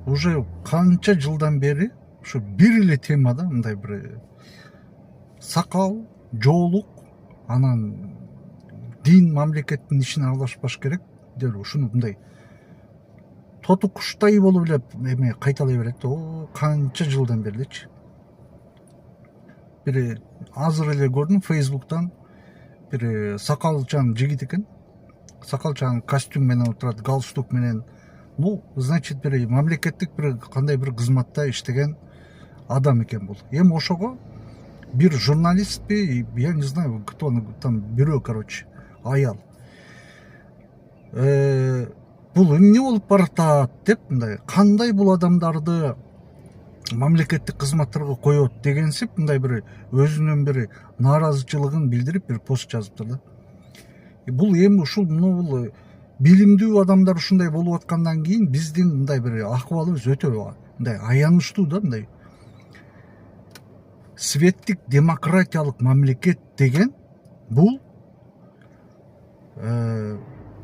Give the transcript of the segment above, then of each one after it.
уже канча жылдан бери ушу бир эле темада мындай бир сакал, жоолук, анан дин мамлекеттин ишине аралашпаш керек деп ушуну мындай тоту куштай болуп эле эме кайталай берет. О, канча жылдан бери элечи. Бир азыр эле көрдүм Facebook'тан, бир сакалчан жигит экен. Сакалчан костюм менен отурат, галстук менен. Ну, значит, бир мамлекеттик бир кандай бир кызматта иштеген адам экен бул. Эми ошого бир журналистпи, я не знаю, кто там, бирөө, короче, аял. Бул эмне болуп баратат деп, мындай кандай бул адамдарды мамлекеттик кызматтарга коет дегенсип, мындай бир өзүнүн бир нааразычылыгын билдирип бир пост жазыптыр да. Бул эми ушул бул билимдүү адамдар ушундай болуп аткандан кийин биздин мындай бир акыбалыбыз өтө мындай аянычтуу да, мындай светтик демократиялык мамлекет деген бул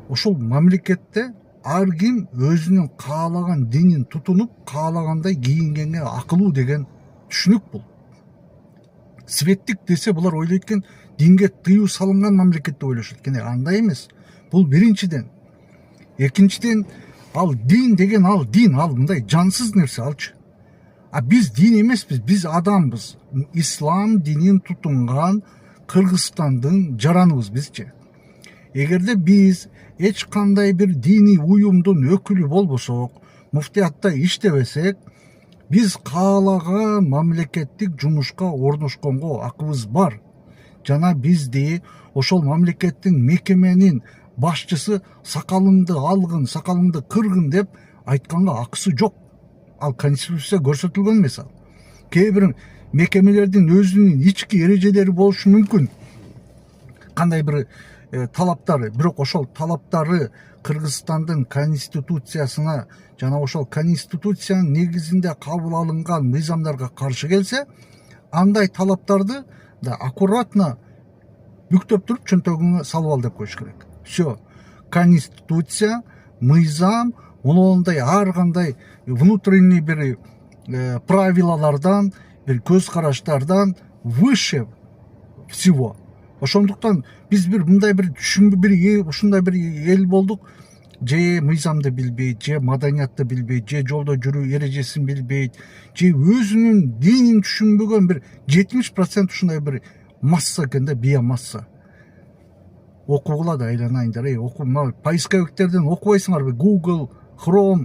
ушул мамлекетте ар ким өзүнүн каалаган динин тутунуп, каалагандай кийингенге акылуу деген түшүнүк бул. Светтик десе булар ойлойт экен динге тыюу салынган мамлекет деп ойлошот экен. Андай эмес. Бул биринчиден. Экинчиден, ал дин деген ал мындай жансыз нерсе алчы. А биз дин эмеспиз, биз адамбыз. Ислам динин тутунган Кыргызстандын жараныбыз бизчи. Эгерде биз эч кандай бир диний уюмдун өкүлү болбосок, муфтиятта иштебесек, биз каалаган мамлекеттик жумушка орношконго акыбыз бар. Жана бизди ошол мамлекеттин мекеменин башчысы сакалыңды алгын, сакалыңды кыргын деп айтканга акысы жок. Ал конституция көрсөтүлгөн эмес ал. Кээ бир мекемелердин өзүнүн ички эрежелери болушу мүмкүн. Кандай бир талаптары, бирок ошол талаптары Кыргызстандын конституциясына жана ошол конституциянын негизинде кабыл алынган мыйзамдарга каршы келсе, андай талаптарды да аккуратно бүктөп туруп чөнтөгүңө салып ал деп коюш керек. Все. Конституция, мыйзам, мондай ар кандай внутренний бир правилалардан, бир көз караштардан выше всего. Ошондуктан биз бир мындай бир түшүнбү ушундай бир эл болдук, же мыйзамды билбейт, же маданиятты билбейт, же жолдо жүрүү эрежесин билбейт, же өзүнүн динин түшүнбөгөн бир 70% ушундай бир масса экен да, биомасса. Окугула да айланайындар, поисковиктерден окубайсыңарбы? Google, Chrome